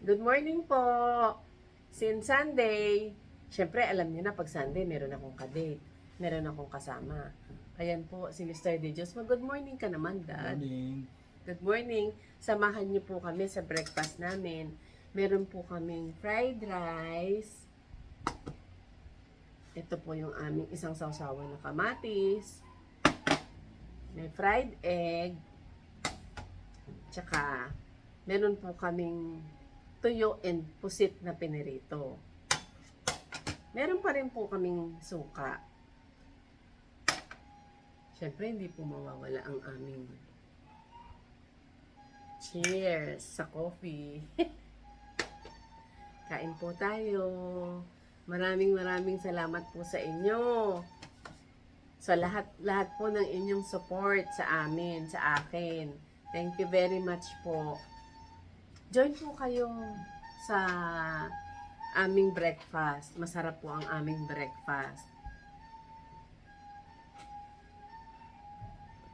Good morning po. Since Sunday, syempre alam niyo na pag Sunday meron akong kadate. Meron akong kasama. Ayan po si Mr. De Dios. Good morning ka naman, Dad. Morning. Good morning. Samahan niyo po kami sa breakfast namin. Meron po kaming fried rice. Ito po yung aming isang sawsawan na kamatis. May fried egg. Tsaka, meron po kaming tuyo and pusit na pinirito. Meron pa rin po kaming suka. Siyempre, hindi po mawawala ang aming cheers sa coffee. Kain po tayo. Maraming salamat po sa inyo. Sa lahat po ng inyong support sa amin, sa akin. Thank you very much po. Join po kayo sa aming breakfast. Masarap po ang aming breakfast.